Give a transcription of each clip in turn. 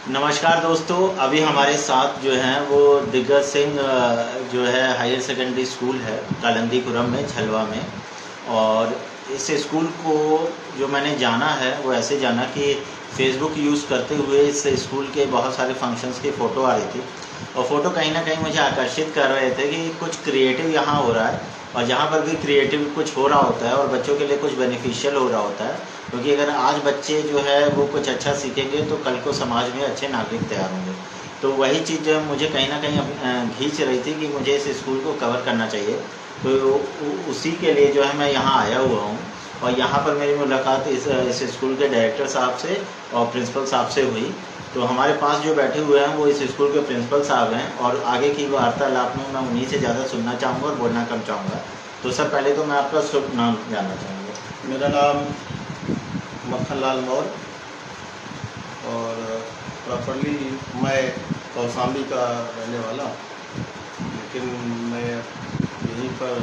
नमस्कार दोस्तों, अभी हमारे साथ जो हैं वो दिग्गज सिंह जो है हायर सेकेंडरी स्कूल है कालंदीपुरम में झलवा में। और इस स्कूल को जो मैंने जाना है वो ऐसे जाना कि फेसबुक यूज़ करते हुए इस स्कूल के बहुत सारे फंक्शंस की फ़ोटो आ रही थी और फ़ोटो कहीं ना कहीं मुझे आकर्षित कर रहे थे कि कुछ क्रिएटिव यहाँ हो रहा है और जहाँ पर भी क्रिएटिव कुछ हो रहा होता है और बच्चों के लिए कुछ बेनिफिशियल हो रहा होता है, क्योंकि अगर आज बच्चे जो है वो कुछ अच्छा सीखेंगे तो कल को समाज में अच्छे नागरिक तैयार होंगे। तो वही चीज़ जो है मुझे कहीं ना कहीं खींच रही थी कि मुझे इस स्कूल को कवर करना चाहिए। तो उसी के लिए जो है मैं यहाँ आया हुआ हूँ और यहाँ पर मेरी मुलाकात इस स्कूल के डायरेक्टर साहब से और प्रिंसिपल साहब से हुई। तो हमारे पास जो बैठे हुए हैं वो इस स्कूल के प्रिंसिपल साहब हैं और आगे की वार्तालाप में मैं उन्हीं से ज़्यादा सुनना चाहूँगा और बोलना कम चाहूँगा। तो सर, पहले तो मैं आपका शुभ नाम जानना चाहूँगा। मेरा नाम मक्खनलाल मौर्य और प्रॉपरली मैं कौशाम्बी का रहने वाला हूँ, लेकिन मैं यहीं पर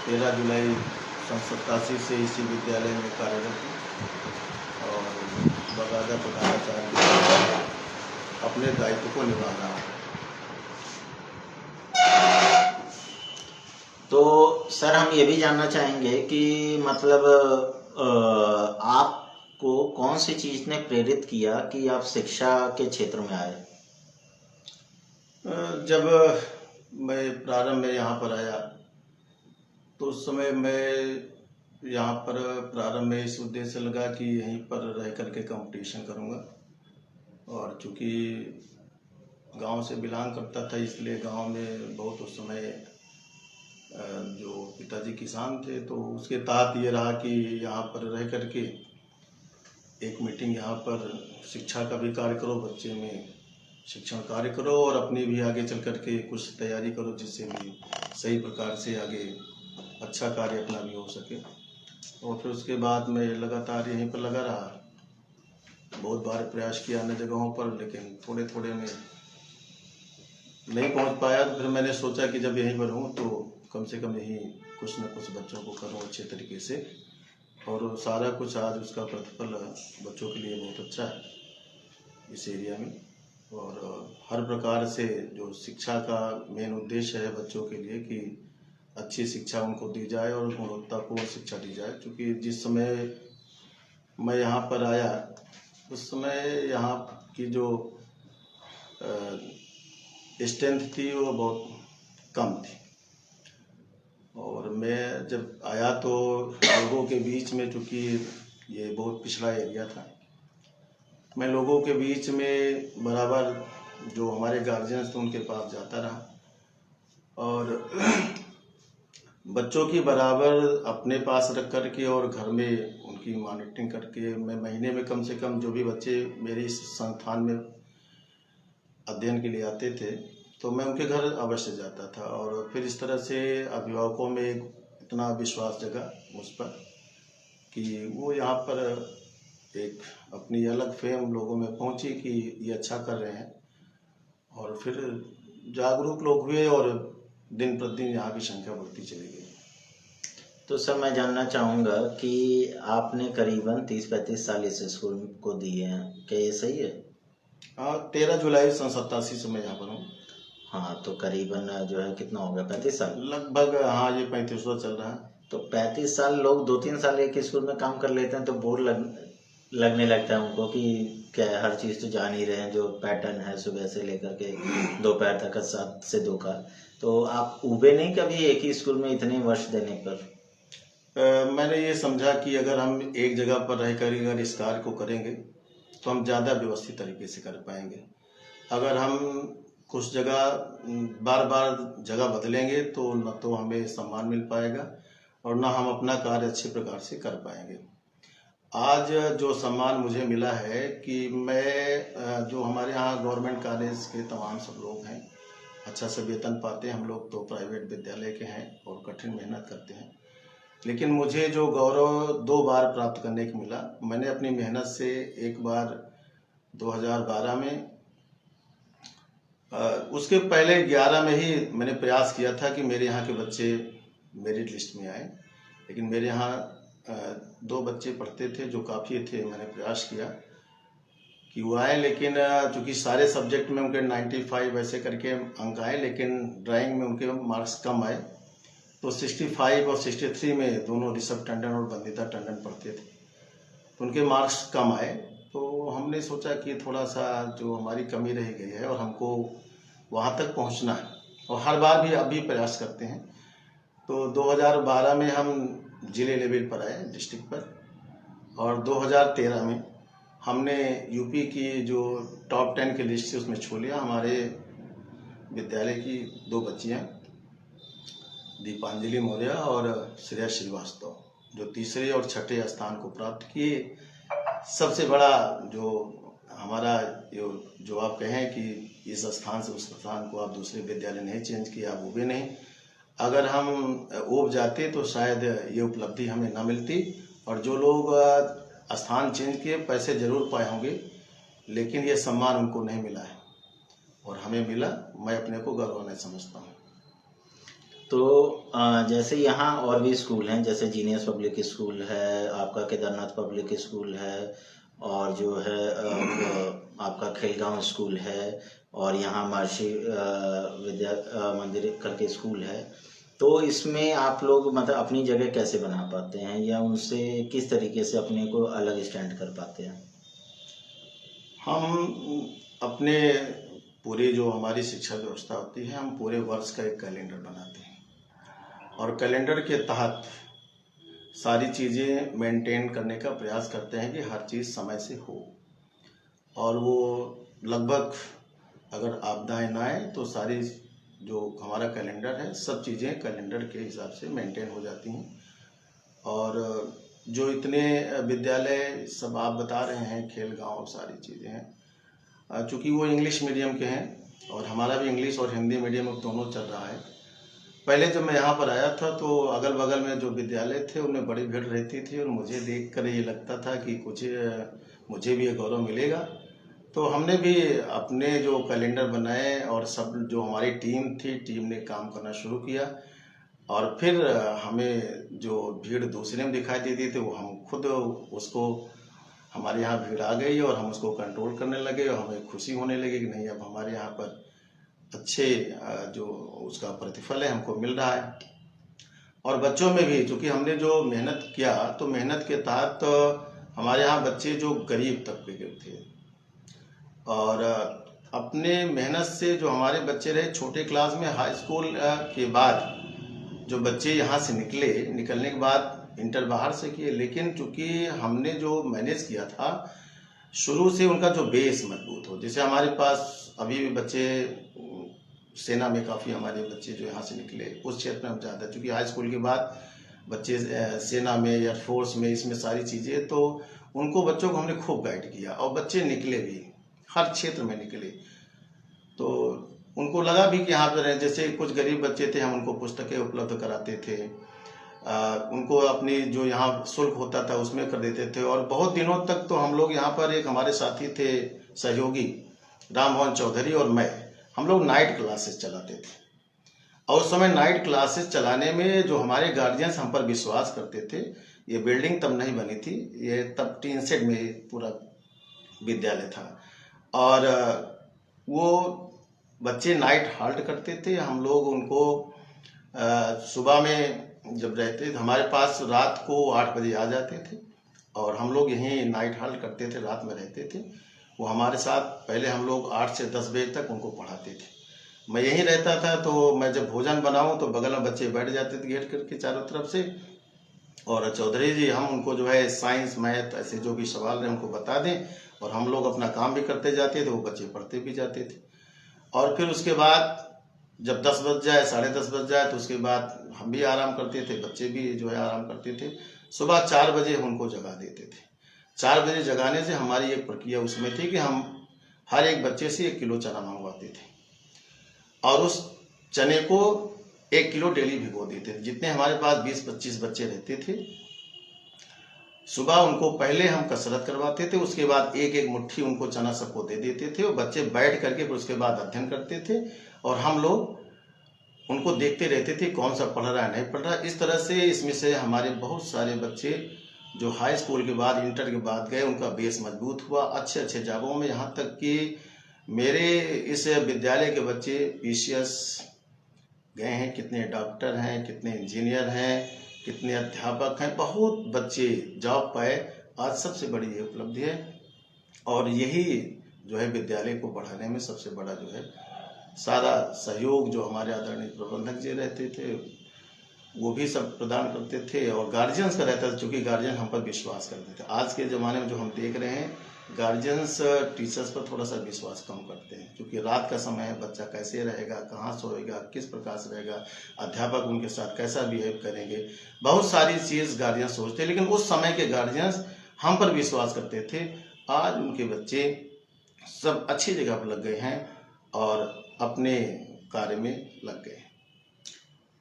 13 जुलाई 1987 से इसी विद्यालय में कार्यरत हूँ और बकायदा प्रधानाचार्य के तौर पर अपने दायित्व को निभा रहा हूँ। तो सर, हम ये भी जानना चाहेंगे कि मतलब आपको कौन सी चीज़ ने प्रेरित किया कि आप शिक्षा के क्षेत्र में आए? जब मैं प्रारंभ में यहाँ पर आया तो उस समय मैं यहाँ पर प्रारंभ में इस उद्देश्य से लगा कि यहीं पर रह करके कंपटीशन करूँगा, और चूँकि गांव से बिलोंग करता था इसलिए गांव में बहुत उस समय जो पिताजी किसान थे तो उसके तहत ये रहा कि यहाँ पर रह करके एक मीटिंग यहाँ पर शिक्षा का भी कार्य करो, बच्चे में शिक्षण कार्य करो और अपनी भी आगे चल करके कुछ तैयारी करो जिससे भी सही प्रकार से आगे अच्छा कार्य अपना भी हो सके। और फिर उसके बाद मैं लगातार यहीं पर लगा रहा, बहुत बार प्रयास किया अन्य जगहों पर, लेकिन थोड़े थोड़े में नहीं पहुंच पाया। तो फिर मैंने सोचा कि जब यहीं पर हूँ तो कम से कम यहीं कुछ न कुछ बच्चों को करूँ अच्छे तरीके से, और सारा कुछ आज उसका प्रतिफल बच्चों के लिए बहुत अच्छा है इस एरिया में। और हर प्रकार से जो शिक्षा का मेन उद्देश्य है बच्चों के लिए कि अच्छी शिक्षा उनको दी जाए और गुणवत्तापूर्ण शिक्षा दी जाए। क्योंकि जिस समय मैं यहाँ पर आया उस समय यहाँ की जो स्ट्रेंथ थी वो बहुत कम थी, और मैं जब आया तो लोगों के बीच में, चूँकि ये बहुत पिछड़ा एरिया था, मैं लोगों के बीच में बराबर जो हमारे गार्जियंस थे उनके पास जाता रहा और बच्चों की बराबर अपने पास रख कर के और घर में उनकी मॉनिटरिंग करके मैं महीने में कम से कम जो भी बच्चे मेरे इस संस्थान में अध्ययन के लिए आते थे तो मैं उनके घर अवश्य जाता था। और फिर इस तरह से अभिभावकों में इतना विश्वास जगा मुझ पर कि वो यहाँ पर एक अपनी अलग फेम लोगों में पहुँची कि ये अच्छा कर रहे हैं, और फिर जागरूक लोग हुए और दिन प्रतिदिन यहाँ की संख्या बढ़ती चली गई। तो सर, मैं जानना चाहूँगा कि आपने करीबन 30-35 साल इस स्कूल को दिए हैं, क्या ये सही है? हाँ, 13 जुलाई 1987 से मैं यहाँ पर हूँ। हाँ, तो करीबन जो है कितना हो गया, 35 साल लगभग। हाँ, ये 35वां चल रहा है। तो 35 साल लोग 2-3 साल एक स्कूल में काम कर लेते हैं तो बोर लगने लगता है उनको कि क्या है, हर चीज़ तो जान ही रहे हैं, जो पैटर्न है सुबह से लेकर के दोपहर तक का 7 से 2 का। तो आप उबे नहीं कभी एक ही स्कूल में इतने वर्ष देने पर? मैंने ये समझा कि अगर हम एक जगह पर रहकर अगर इस कार्य को करेंगे तो हम ज़्यादा व्यवस्थित तरीके से कर पाएंगे। अगर हम कुछ जगह बार बार जगह बदलेंगे तो न तो हमें सम्मान मिल पाएगा और न हम अपना कार्य अच्छे प्रकार से कर पाएंगे। आज जो सम्मान मुझे मिला है कि मैं जो हमारे यहाँ गवर्नमेंट कॉलेज के तमाम सब लोग हैं अच्छा से वेतन पाते हैं। हम लोग तो प्राइवेट विद्यालय के हैं और कठिन मेहनत करते हैं, लेकिन मुझे जो गौरव 2 बार प्राप्त करने को मिला। मैंने अपनी मेहनत से एक बार 2012 में, उसके पहले 11 में ही मैंने प्रयास किया था कि मेरे यहाँ के बच्चे मेरिट लिस्ट में आए, लेकिन मेरे यहाँ 2 बच्चे पढ़ते थे जो काफ़ी थे। मैंने प्रयास किया कि वो आए, लेकिन चूँकि सारे सब्जेक्ट में उनके 95 ऐसे करके अंक आए, लेकिन ड्राइंग में उनके मार्क्स कम आए। तो 65 और 63 में दोनों ऋषभ टंडन और बंदिता टंडन पढ़ते थे, तो उनके मार्क्स कम आए। तो हमने सोचा कि थोड़ा सा जो हमारी कमी रह गई है और हमको वहाँ तक पहुँचना है, और हर बार भी अभी प्रयास करते हैं। तो 2012 में हम जिले लेवल पर आए, डिस्ट्रिक्ट पर, और 2013 में हमने यूपी की जो टॉप 10 की लिस्ट थी उसमें छू लिया। हमारे विद्यालय की 2 बच्चियाँ, दीपांजलि मौर्य और श्रेया श्रीवास्तव, जो तीसरे और छठे स्थान को प्राप्त किए। सबसे बड़ा जो हमारा जो आप कहें कि इस स्थान से उस स्थान को आप दूसरे विद्यालय नहीं चेंज किया, आप उबे नहीं। अगर हम उब जाते तो शायद ये उपलब्धि हमें ना मिलती, और जो लोग स्थान चेंज किए पैसे जरूर पाए होंगे, लेकिन ये सम्मान उनको नहीं मिला है और हमें मिला। मैं अपने को गौरवान्वित समझता हूँ। तो जैसे यहाँ और भी स्कूल हैं, जैसे जीनियस पब्लिक स्कूल है, आपका केदारनाथ पब्लिक स्कूल है, और जो है आपका खेलगांव स्कूल है, और यहाँ महर्षि विद्या मंदिर करके स्कूल है। तो इसमें आप लोग मतलब अपनी जगह कैसे बना पाते हैं, या उनसे किस तरीके से अपने को अलग स्टैंड कर पाते हैं? हम अपने पूरी जो हमारी शिक्षा व्यवस्था होती है, हम पूरे वर्ष का एक कैलेंडर बनाते हैं, और कैलेंडर के तहत सारी चीज़ें मेंटेन करने का प्रयास करते हैं कि हर चीज़ समय से हो। और वो लगभग अगर आपदाएं ना आए तो सारी जो हमारा कैलेंडर है, सब चीज़ें कैलेंडर के हिसाब से मेंटेन हो जाती हैं। और जो इतने विद्यालय सब आप बता रहे हैं, खेलगांव, सारी चीज़ें हैं, चूँकि वो इंग्लिश मीडियम के हैं और हमारा भी इंग्लिश और हिंदी मीडियम दोनों चल रहा है। पहले जब मैं यहाँ पर आया था तो अगल बगल में जो विद्यालय थे उनमें बड़ी भीड़ रहती थी, और मुझे देखकर ये लगता था कि कुछ मुझे भी ये गौरव मिलेगा। तो हमने भी अपने जो कैलेंडर बनाए, और सब जो हमारी टीम थी, टीम ने काम करना शुरू किया, और फिर हमें जो भीड़ दूसरे में दिखाई देती थी वो हम खुद उसको, हमारे यहाँ भीड़ आ गई और हम उसको कंट्रोल करने लगे, और हमें खुशी होने लगी कि नहीं, अब हमारे यहाँ पर अच्छे जो उसका प्रतिफल है हमको मिल रहा है। और बच्चों में भी चूँकि हमने जो मेहनत किया, तो मेहनत के तहत हमारे यहाँ बच्चे जो गरीब तबके के थे, और अपने मेहनत से जो हमारे बच्चे रहे, छोटे क्लास में हाई स्कूल के बाद जो बच्चे यहाँ से निकलने के बाद इंटर बाहर से किए, लेकिन चूँकि हमने जो मैनेज किया था शुरू से, उनका जो बेस मजबूत हो। जैसे हमारे पास अभी भी बच्चे सेना में, काफ़ी हमारे बच्चे जो यहाँ से निकले उस क्षेत्र में हम ज़्यादा, चूँकि हाई स्कूल के बाद बच्चे सेना में, एयरफोर्स में, इसमें सारी चीज़ें, तो उनको बच्चों को हमने खूब गाइड किया, और बच्चे निकले भी, हर क्षेत्र में निकले। तो उनको लगा भी कि यहाँ पर रहे। जैसे कुछ गरीब बच्चे थे, हम उनको पुस्तकें उपलब्ध कराते थे, उनको अपनी जो यहाँ शुल्क होता था उसमें कर देते थे। और बहुत दिनों तक तो हम लोग यहाँ पर, एक हमारे साथी थे सहयोगी राम मोहन चौधरी और मैं, हम लोग नाइट क्लासेस चलाते थे। और उस समय नाइट क्लासेस चलाने में जो हमारे गार्जियंस हम पर विश्वास करते थे, ये बिल्डिंग तब नहीं बनी थी, ये तब टीन शेड में पूरा विद्यालय था, और वो बच्चे नाइट हाल्ट करते थे। हम लोग उनको सुबह में जब रहते थे हमारे पास, रात को 8 बजे आ जाते थे, और हम लोग यहीं नाइट हाल्ट करते थे, रात में रहते थे। वो हमारे साथ पहले हम लोग 8 से 10 बजे तक उनको पढ़ाते थे। मैं यहीं रहता था, तो मैं जब भोजन बनाऊं तो बगल में बच्चे बैठ जाते थे घेर करके चारों तरफ से, और चौधरी जी हम उनको जो है साइंस, मैथ, ऐसे जो भी सवाल रहे उनको बता दें, और हम लोग अपना काम भी करते जाते थे, वो बच्चे पढ़ते भी जाते थे। और फिर उसके बाद जब 10 बज जाए, 10:30 बज जाए, तो उसके बाद हम भी आराम करते थे, बच्चे भी जो है आराम करते थे। सुबह 4 बजे हम उनको जगा देते थे। 4 बजे जगाने से हमारी एक प्रक्रिया उसमें थी कि हम हर एक बच्चे से 1 किलो चना मंगवाते थे, और उस चने को 1 किलो डेली भिगो देते थे। जितने हमारे पास 20-25 बच्चे रहते थे, सुबह उनको पहले हम कसरत करवाते थे, उसके बाद एक एक मुट्ठी उनको चना सबको दे देते थे, और बच्चे बैठ करके फिर उसके बाद अध्ययन करते थे, और हम लोग उनको देखते रहते थे कौन सा पढ़ रहा है, नहीं पढ़ रहा। इस तरह से इसमें से हमारे बहुत सारे बच्चे जो हाई स्कूल के बाद इंटर के बाद गए उनका बेस मजबूत हुआ, अच्छे अच्छे जॉबों में, यहाँ तक कि मेरे इस विद्यालय के बच्चे पीसीएस गए हैं, कितने डॉक्टर हैं, कितने इंजीनियर हैं, कितने अध्यापक हैं, बहुत बच्चे जॉब पाए। आज सबसे बड़ी ये उपलब्धि है और यही जो है विद्यालय को बढ़ाने में सबसे बड़ा जो है सारा सहयोग जो हमारे आदरणीय प्रबंधक जी रहते थे वो भी सब प्रदान करते थे और गार्जियंस का रहता था, चूँकि गार्जियन हम पर विश्वास करते थे। आज के ज़माने में जो हम देख रहे हैं गार्जियंस टीचर्स पर थोड़ा सा विश्वास कम करते हैं, क्योंकि रात का समय है, बच्चा कैसे रहेगा, कहाँ सोएगा, किस प्रकार से रहेगा, अध्यापक उनके साथ कैसा बिहेव करेंगे, बहुत सारी चीज़ गार्जियन सोचते हैं। लेकिन उस समय के गार्जियंस हम पर विश्वास करते थे। आज उनके बच्चे सब अच्छी जगह पर लग गए हैं और अपने कार्य में लग गए।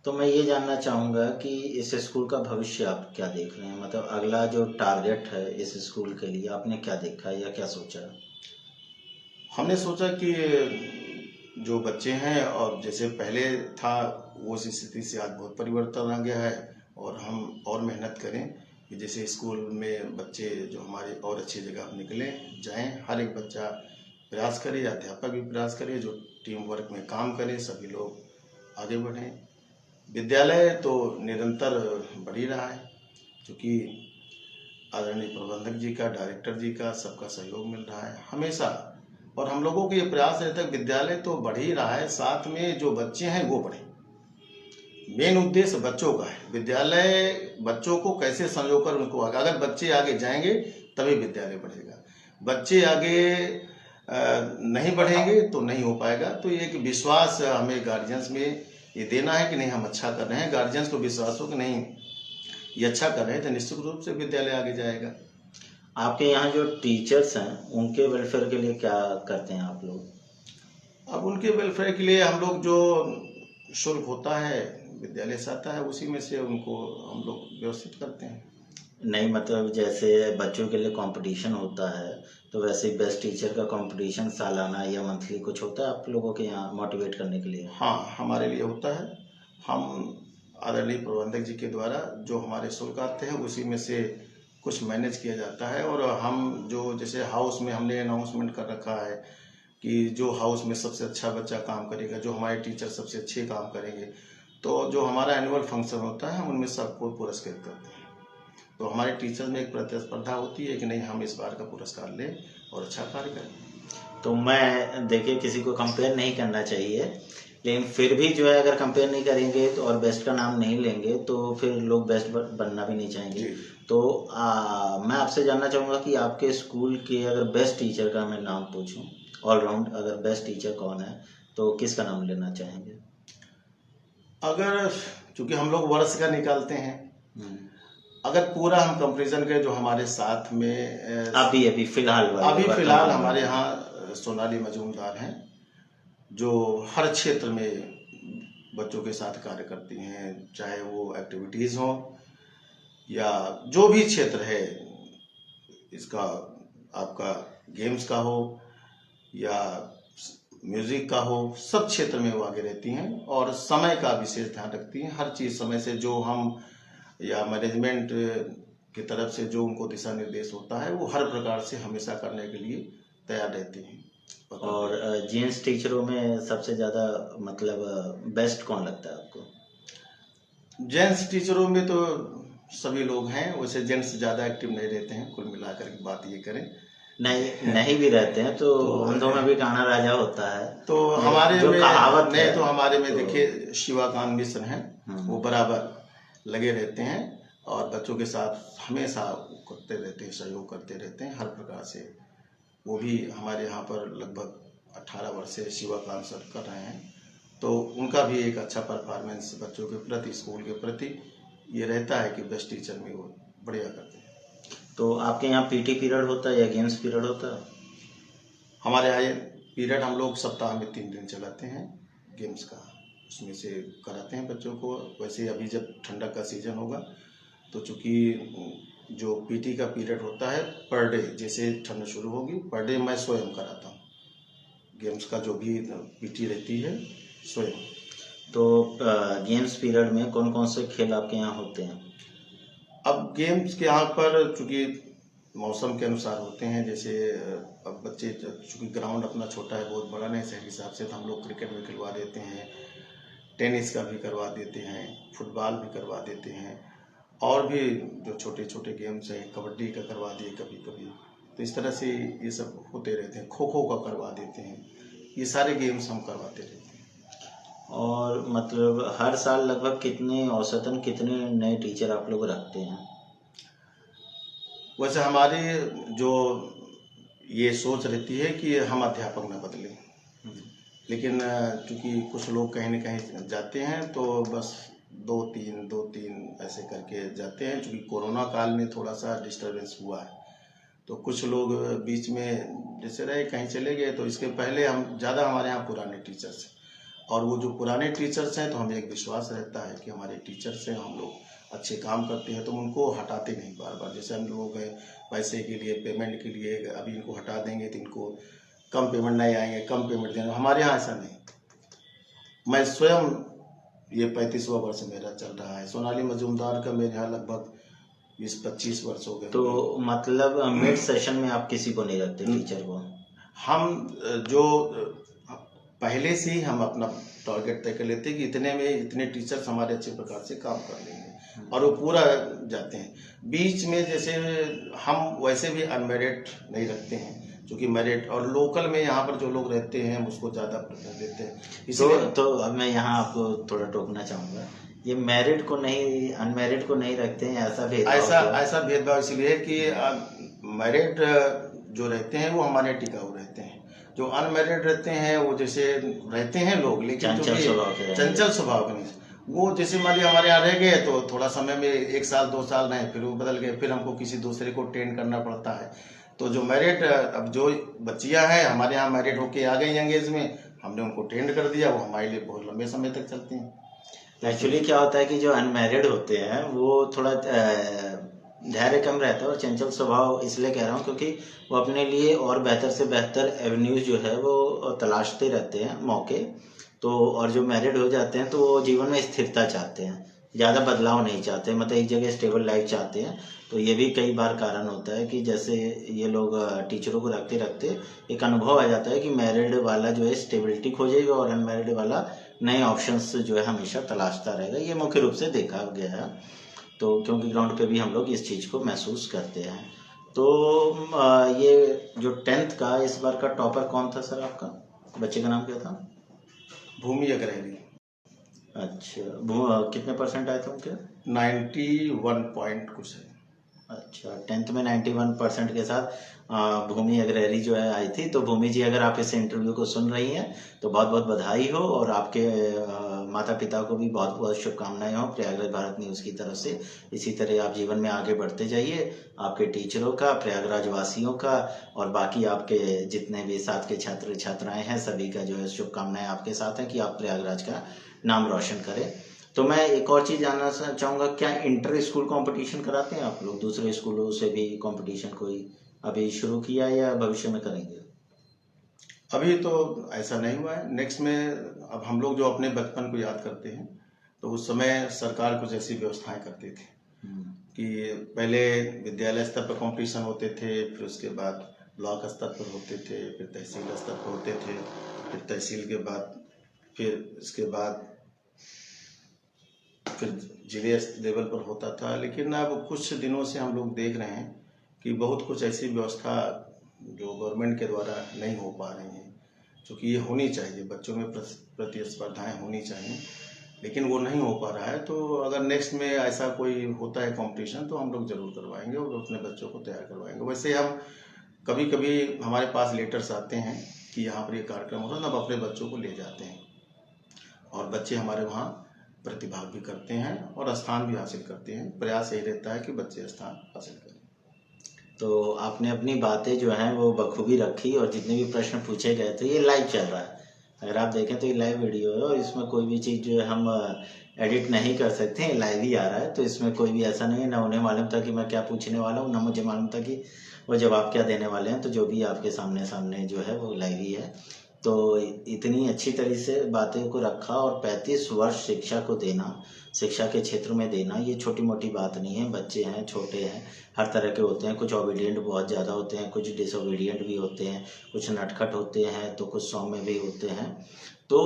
तो मैं ये जानना चाहूँगा कि इस स्कूल का भविष्य आप क्या देख रहे हैं, मतलब अगला जो टारगेट है इस स्कूल के लिए आपने क्या देखा है या क्या सोचा? हमने सोचा कि जो बच्चे हैं और जैसे पहले था वो स्थिति से आज बहुत परिवर्तन आ गया है और हम और मेहनत करें कि जैसे स्कूल में बच्चे जो हमारे और अच्छी जगह निकले जाएं, हर एक बच्चा प्रयास करे, अध्यापक भी प्रयास करे, जो टीम वर्क में काम करें, सभी लोग आगे बढ़ें। विद्यालय तो निरंतर बढ़ ही रहा है, क्योंकि आदरणीय प्रबंधक जी का, डायरेक्टर जी का सबका सहयोग मिल रहा है हमेशा और हम लोगों को ये प्रयास रहता है विद्यालय तो बढ़ ही रहा है, साथ में जो बच्चे हैं वो बढ़े। मेन उद्देश्य बच्चों का है, विद्यालय बच्चों को कैसे संजोकर उनको आगे, अगर बच्चे आगे जाएंगे तभी विद्यालय बढ़ेगा, बच्चे आगे नहीं बढ़ेंगे तो नहीं हो पाएगा। तो ये एक विश्वास हमें गार्जियंस में ये देना है कि नहीं हम अच्छा कर रहे हैं, गार्जियंस को विश्वास हो कि नहीं ये अच्छा कर रहे हैं तो निश्चित रूप से विद्यालय आगे जाएगा। आपके यहाँ जो टीचर्स हैं उनके वेलफेयर के लिए क्या करते हैं आप लोग? अब उनके वेलफेयर के लिए हम लोग जो शुल्क होता है विद्यालय से आता है उसी में से उनको हम लोग व्यवस्थित करते हैं। नहीं, मतलब जैसे बच्चों के लिए कंपटीशन होता है तो वैसे बेस्ट टीचर का कंपटीशन सालाना या मंथली कुछ होता है आप लोगों के यहाँ मोटिवेट करने के लिए? हाँ, हमारे लिए होता है। हम आदरणीय प्रबंधक जी के द्वारा जो हमारे शुल्क आते हैं उसी में से कुछ मैनेज किया जाता है और हम जो जैसे हाउस में हमने अनाउंसमेंट कर रखा है कि जो हाउस में सबसे अच्छा बच्चा काम करेगा, जो हमारे टीचर सबसे अच्छे काम करेंगे, तो जो हमारा एनुअल फंक्शन होता है हम उनमें सबको पुरस्कृत करते हैं। तो हमारे टीचर में एक प्रतिस्पर्धा होती है कि नहीं हम इस बार का पुरस्कार लें और अच्छा कार्य करें। तो मैं देखिए किसी को कंपेयर नहीं करना चाहिए, लेकिन फिर भी जो है अगर कंपेयर नहीं करेंगे तो और बेस्ट का नाम नहीं लेंगे तो फिर लोग बेस्ट बनना भी नहीं चाहेंगे। तो मैं आपसे जानना चाहूँगा कि आपके स्कूल के अगर बेस्ट टीचर का मैं नाम पूछूं, ऑलराउंड अगर बेस्ट टीचर कौन है तो किसका नाम लेना चाहेंगे? अगर चूँकि हम लोग वर्ष का निकालते हैं, अगर पूरा हम कंपैरिजन करें जो हमारे साथ में अभी फिलहाल हमारे यहाँ सोनाली मजूमदार हैं जो हर क्षेत्र में बच्चों के साथ कार्य करती हैं, चाहे वो एक्टिविटीज़ हो या जो भी क्षेत्र है इसका, आपका गेम्स का हो या म्यूज़िक का हो, सब क्षेत्र में वो आगे रहती हैं और समय का विशेष ध्यान रखती हैं। हर चीज़ समय से जो हम या मैनेजमेंट की तरफ से जो उनको दिशा निर्देश होता है वो हर प्रकार से हमेशा करने के लिए तैयार रहती हैं। और जेंट्स टीचरों में सबसे ज़्यादा मतलब बेस्ट कौन लगता है आपको? जेंट्स टीचरों में तो सभी लोग हैं, वैसे जेंट्स ज़्यादा एक्टिव नहीं रहते हैं, कुल मिलाकर की बात ये करें। नहीं भी रहते हैं तो अंधों में भी काना राजा होता है। तो हमारे जो में कहावत नहीं है, तो हमारे में देखिए शिवाकांत मिश्र हैं, वो बराबर लगे रहते हैं और बच्चों के साथ हमेशा करते रहते हैं, सहयोग करते रहते हैं हर प्रकार से। वो भी हमारे यहाँ पर लगभग 18 वर्ष से शिवाकांत सर कर रहे हैं, तो उनका भी एक अच्छा परफॉर्मेंस बच्चों के प्रति, स्कूल के प्रति ये रहता है कि बेस्ट टीचर में वो बढ़िया करते हैं। तो आपके यहाँ पीटी पीरियड होता है या गेम्स पीरियड होता है? हमारे यहाँ पीरियड हम लोग सप्ताह में 3 दिन चलाते हैं गेम्स का, उसमें से कराते हैं बच्चों को। वैसे अभी जब ठंडक का सीज़न होगा तो चूँकि जो पीटी का पीरियड होता है पर डे, जैसे ठंड शुरू होगी पर डे मैं स्वयं कराता हूँ, गेम्स का जो भी पीटी रहती है स्वयं। तो गेम्स पीरियड में कौन कौन से खेल आपके यहाँ होते हैं? अब गेम्स के यहाँ पर चूंकि मौसम के अनुसार होते हैं, जैसे अब बच्चे चूंकि ग्राउंड अपना छोटा है, बहुत बड़ा नहीं, शहर के हिसाब से तो हम लोग क्रिकेट भी खिलवा देते हैं, टेनिस का भी करवा देते हैं, फुटबॉल भी करवा देते हैं, और भी जो छोटे छोटे गेम्स हैं, कबड्डी का करवा दिए कभी कभी। तो इस तरह से ये सब होते रहते हैं, खो खो का करवा देते हैं, ये सारे गेम्स हम करवाते रहते हैं। और मतलब हर साल लगभग कितने औसतन कितने नए टीचर आप लोग रखते हैं? वैसे हमारी जो ये सोच रहती है कि हम अध्यापक न बदलें, लेकिन चूंकि कुछ लोग कहीं न कहीं जाते हैं तो बस दो तीन ऐसे करके जाते हैं। चूंकि कोरोना काल में थोड़ा सा डिस्टर्बेंस हुआ है, तो कुछ लोग बीच में जैसे रहे कहीं चले गए। तो इसके पहले हम ज़्यादा हमारे यहाँ पुराने टीचर्स हैं, और वो जो पुराने टीचर्स हैं तो हमें एक विश्वास रहता है कि हमारे टीचर्स हैं, हम लोग अच्छे काम करते हैं, तो उनको हटाते नहीं बार बार। जैसे हम लोग पैसे के लिए, पेमेंट के लिए अभी इनको हटा देंगे तो इनको कम पेमेंट नहीं आएंगे, कम पेमेंट देंगे। हमारे यहाँ ऐसा नहीं। मैं स्वयं ये 35वां वर्ष मेरा चल रहा है। सोनाली मजूमदार का मेरे यहाँ लगभग 20-25 वर्ष हो गए। तो मतलब मिड सेशन में आप किसी को नहीं रखते टीचर को? हम जो पहले से ही हम अपना टारगेट तय कर लेते हैं कि इतने में इतने टीचर्स हमारे अच्छे प्रकार से काम कर लेंगे, और वो पूरा जाते हैं। बीच में जैसे हम वैसे भी अनमेरिड नहीं रखते हैं, क्योंकि मेरिट और लोकल में यहाँ पर जो लोग रहते हैं हम उसको ज़्यादा प्रेफरेंस देते हैं। इसलिए तो अब मैं यहाँ आपको थोड़ा टोकना चाहूँगा, ये मैरिड को नहीं, अनमैरिड को नहीं रखते हैं, ऐसा भेदभाव इसलिए है कि मैरिड जो रहते हैं वो हमारे टिकाऊ रहते हैं। जो अनमैरिड रहते हैं वो जैसे रहते हैं लोग, लेकिन चंचल स्वभाव के नहीं, वो जैसे मान लिया हमारे यहाँ रह गए तो थोड़ा समय में 1 साल 2 साल नहीं, फिर वो बदल गए, फिर हमको किसी दूसरे को ट्रेन करना पड़ता है। तो जो मैरिड, अब जो बच्चियां हैं हमारे यहाँ मैरिड होके आ गई यंग एज में, हमने उनको ट्रेंड कर दिया, वो हमारे लिए बहुत लंबे समय तक चलती हैं। एक्चुअली क्या होता है कि जो अनमैरिड होते हैं वो थोड़ा धैर्य कम रहता है, और चंचल स्वभाव इसलिए कह रहा हूँ क्योंकि वो अपने लिए और बेहतर से बेहतर एवेन्यूज जो है वो तलाशते रहते हैं, मौके। तो और जो मैरिड हो जाते हैं तो वो जीवन में स्थिरता चाहते हैं, ज़्यादा बदलाव नहीं चाहते, मतलब एक जगह स्टेबल लाइफ चाहते हैं। तो ये भी कई बार कारण होता है कि जैसे ये लोग टीचरों को रखते रखते एक अनुभव आ जाता है कि मैरिड वाला जो है स्टेबिलिटी खोजेगा और अनमैरिड वाला नए ऑप्शंस जो है हमेशा तलाशता रहेगा। ये मुख्य रूप से देखा गया है, तो क्योंकि ग्राउंड पे भी हम लोग इस चीज़ को महसूस करते हैं। तो ये जो 10th का इस बार का टॉपर कौन था सर आपका? बच्चे का नाम क्या था? भूमि अग्रहरी। अच्छा, कितने % आए थे उनके? 91 पॉइंट कुछ है। अच्छा, 10th में 91% के साथ भूमि अग्रहरी जो है आई थी। तो भूमि जी, अगर आप इस इंटरव्यू को सुन रही हैं तो बहुत बहुत बधाई हो, और आपके माता पिता को भी बहुत बहुत शुभकामनाएं हो प्रयागराज भारत न्यूज़ की तरफ से। इसी तरह आप जीवन में आगे बढ़ते जाइए। आपके टीचरों का, प्रयागराज वासियों का, और बाकी आपके जितने भी साथ के छात्र छात्राएं हैं सभी का जो है शुभकामनाएं आपके साथ हैं कि आप प्रयागराज का नाम रोशन करें। तो मैं एक और चीज़ जानना चाहूँगा, क्या इंटर स्कूल कंपटीशन कराते हैं आप लोग? दूसरे स्कूलों से भी कंपटीशन कोई अभी शुरू किया है या भविष्य में करेंगे? अभी तो ऐसा नहीं हुआ है। नेक्स्ट में अब हम लोग जो अपने बचपन को याद करते हैं तो उस समय सरकार कुछ ऐसी व्यवस्थाएं करती थी कि पहले विद्यालय स्तर पर कंपटीशन होते थे, फिर उसके बाद ब्लॉक स्तर पर होते थे, फिर तहसील स्तर पर होते थे, फिर तहसील के बाद फिर इसके बाद फिर जिले लेवल पर होता था। लेकिन अब कुछ दिनों से हम लोग देख रहे हैं कि बहुत कुछ ऐसी व्यवस्था जो गवर्नमेंट के द्वारा नहीं हो पा रही हैं, क्योंकि ये होनी चाहिए, बच्चों में प्रतिस्पर्धाएं होनी चाहिए, लेकिन वो नहीं हो पा रहा है। तो अगर नेक्स्ट में ऐसा कोई होता है कंपटीशन तो हम लोग जरूर करवाएंगे और अपने बच्चों को तैयार करवाएंगे। वैसे हम कभी कभी हमारे पास लेटर्स आते हैं कि यहाँ पर ये कार्यक्रम होता है, तो हम अपने बच्चों को ले जाते हैं और बच्चे हमारे वहाँ प्रतिभाग भी करते हैं और स्थान भी हासिल करते हैं। प्रयास यही रहता है कि बच्चे स्थान हासिल करें। तो आपने अपनी बातें जो हैं वो बखूबी रखी, और जितने भी प्रश्न पूछे गए थे ये लाइव चल रहा है, अगर आप देखें तो ये लाइव वीडियो है, और इसमें कोई भी चीज़ जो है हम एडिट नहीं कर सकते हैं, लाइव ही आ रहा है। तो इसमें कोई भी ऐसा नहीं है, ना उन्हें मालूम था कि मैं क्या पूछने वाला हूँ, ना मुझे मालूम था कि वो जवाब क्या देने वाले हैं। तो जो भी आपके सामने जो है वो लाइव ही है। तो इतनी अच्छी तरह से बातें को रखा, और 35 वर्ष शिक्षा को देना शिक्षा के क्षेत्र में देना ये छोटी मोटी बात नहीं है। बच्चे हैं, छोटे हैं, हर तरह के होते हैं, कुछ ओबीडियंट बहुत ज़्यादा होते हैं, कुछ डिसोबीडियंट भी होते हैं, कुछ नटखट होते हैं तो कुछ सौम्य भी होते हैं। तो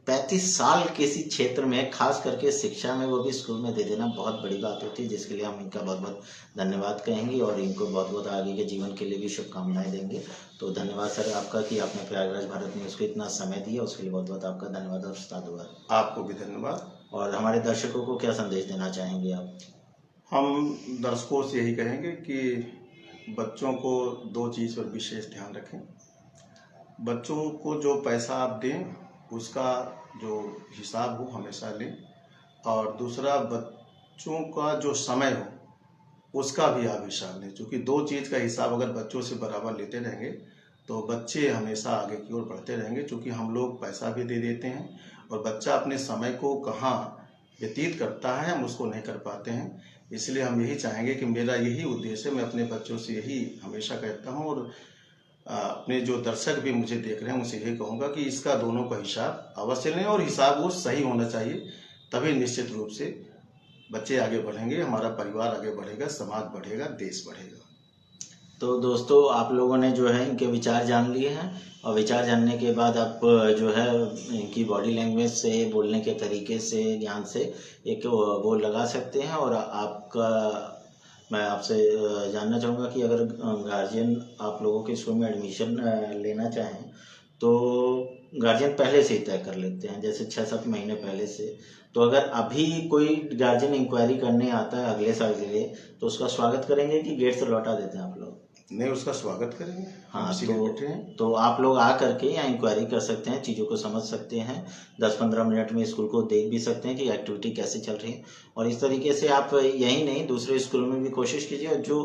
35 साल किसी क्षेत्र में, खास करके शिक्षा में, वो भी स्कूल में दे देना बहुत बड़ी बात होती है, जिसके लिए हम इनका बहुत बहुत धन्यवाद कहेंगे और इनको बहुत बहुत आगे के जीवन के लिए भी शुभकामनाएं देंगे। तो धन्यवाद सर आपका कि आपने प्रयागराज भारत न्यूज़ को इतना समय दिया, उसके लिए बहुत बहुत आपका धन्यवाद और साधुवाद। आपको भी धन्यवाद। और हमारे दर्शकों को क्या संदेश देना चाहेंगे आप? हम दर्शकों से यही कहेंगे कि बच्चों को 2 चीज़ पर विशेष ध्यान रखें। बच्चों को जो पैसा आप दें उसका जो हिसाब हो हमेशा लें, और दूसरा बच्चों का जो समय हो उसका भी आप हिसाब लें, क्योंकि 2 चीज़ का हिसाब अगर बच्चों से बराबर लेते रहेंगे तो बच्चे हमेशा आगे की ओर बढ़ते रहेंगे। क्योंकि हम लोग पैसा भी दे देते हैं और बच्चा अपने समय को कहाँ व्यतीत करता है हम उसको नहीं कर पाते हैं। इसलिए हम यही चाहेंगे कि मेरा यही उद्देश्य है, मैं अपने बच्चों से यही हमेशा कहता हूँ और अपने जो दर्शक भी मुझे देख रहे हैं उनसे यही कहूँगा कि इसका दोनों का हिसाब अवश्य लें, और हिसाब वो सही होना चाहिए, तभी निश्चित रूप से बच्चे आगे बढ़ेंगे, हमारा परिवार आगे बढ़ेगा, समाज बढ़ेगा, देश बढ़ेगा। तो दोस्तों आप लोगों ने जो है इनके विचार जान लिए हैं, और विचार जानने के बाद आप जो है इनकी बॉडी लैंग्वेज से, बोलने के तरीके से, ज्ञान से एक वो लगा सकते हैं। और आपका मैं आपसे जानना चाहूँगा कि अगर गार्जियन आप लोगों के स्कूल में एडमिशन लेना चाहें तो गार्जियन पहले से ही तय कर लेते हैं, जैसे 6-7 महीने पहले से। तो अगर अभी कोई गार्जियन इंक्वायरी करने आता है अगले साल के लिए, तो उसका स्वागत करेंगे कि गेट से लौटा देते हैं आप लोग? नहीं, उसका स्वागत करेंगे। हाँ, तो आप लोग आ करके यहाँ इंक्वायरी कर सकते हैं, चीज़ों को समझ सकते हैं, 10-15 मिनट में स्कूल को देख भी सकते हैं कि एक्टिविटी कैसे चल रही है। और इस तरीके से आप यही नहीं दूसरे स्कूलों में भी कोशिश कीजिए, और जो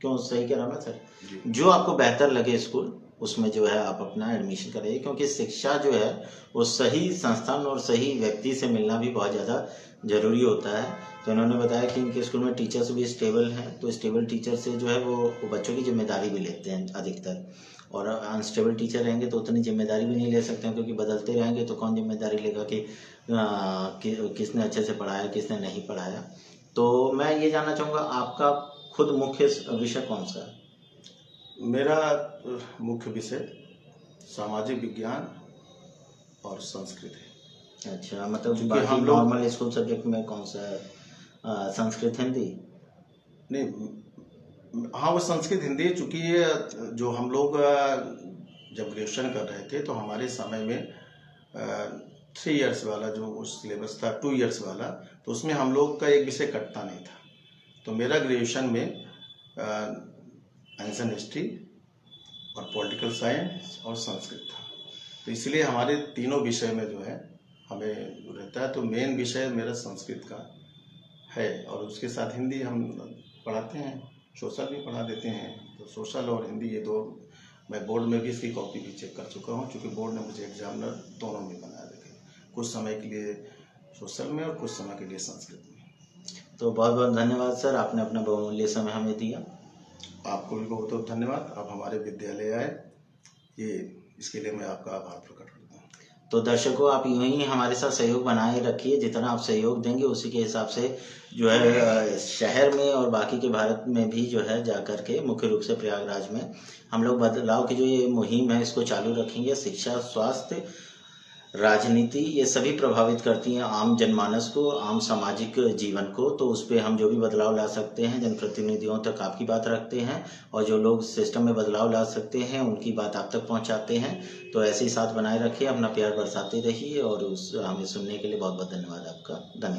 क्यों सही कह रहा हूँ मैं सर, जो आपको बेहतर लगे स्कूल उसमें जो है आप अपना एडमिशन कराइए। क्योंकि शिक्षा जो है वो सही संस्थान और सही व्यक्ति से मिलना भी बहुत ज़्यादा ज़रूरी होता है। तो इन्होंने बताया कि इनके स्कूल में टीचर्स भी स्टेबल हैं, तो स्टेबल टीचर से जो है वो बच्चों की जिम्मेदारी भी लेते हैं अधिकतर, और अनस्टेबल टीचर रहेंगे तो उतनी जिम्मेदारी भी नहीं ले सकते हैं, क्योंकि बदलते रहेंगे तो कौन जिम्मेदारी लेगा कि किसने अच्छे से पढ़ाया, किसने नहीं पढ़ाया। तो मैं ये जानना चाहूँगा आपका खुद मुख्य विषय कौन सा है? मेरा मुख्य विषय सामाजिक विज्ञान और संस्कृत है। अच्छा, मतलब बाकी नॉर्मल स्कूल सब्जेक्ट में कौन सा है? संस्कृत, हिंदी? नहीं, हाँ वो संस्कृत हिंदी, चूँकि ये जो हम लोग जब ग्रेजुएशन कर रहे थे तो हमारे समय में 3 इयर्स वाला जो सिलेबस था, 2 इयर्स वाला, तो उसमें हम लोग का एक विषय कटता नहीं था। तो मेरा ग्रेजुएशन में एंशिएंट हिस्ट्री और पॉलिटिकल साइंस और संस्कृत था। तो इसलिए हमारे तीनों विषय में जो है हमें रहता है। तो मेन विषय मेरा संस्कृत का है, और उसके साथ हिंदी हम पढ़ाते हैं, सोशल भी पढ़ा देते हैं। तो सोशल और हिंदी ये 2 मैं बोर्ड में भी इसकी कॉपी भी चेक कर चुका हूँ, क्योंकि बोर्ड ने मुझे एग्जामिनर दोनों में बना रखे, कुछ समय के लिए सोशल में और कुछ समय के लिए संस्कृत में। तो बहुत बहुत धन्यवाद सर, आपने अपना बहुमूल्य समय हमें दिया। आपको भी बहुत बहुत धन्यवाद, आप हमारे विद्यालय आए, ये इसके लिए मैं आपका आभार प्रकट करता हूँ। तो दर्शकों आप यूं ही हमारे साथ सहयोग बनाए रखिए, जितना आप सहयोग देंगे उसी के हिसाब से जो है शहर में और बाकी के भारत में भी जो है जाकर के, मुख्य रूप से प्रयागराज में हम लोग बदलाव की जो ये मुहिम है इसको चालू रखेंगे। शिक्षा, स्वास्थ्य, राजनीति ये सभी प्रभावित करती हैं आम जनमानस को, आम सामाजिक जीवन को। तो उस पर हम जो भी बदलाव ला सकते हैं, जनप्रतिनिधियों तक आपकी बात रखते हैं, और जो लोग सिस्टम में बदलाव ला सकते हैं उनकी बात आप तक पहुंचाते हैं। तो ऐसे ही साथ बनाए रखिए, अपना प्यार बरसाते रहिए, और हमें सुनने के लिए बहुत बहुत धन्यवाद आपका। धन्यवाद।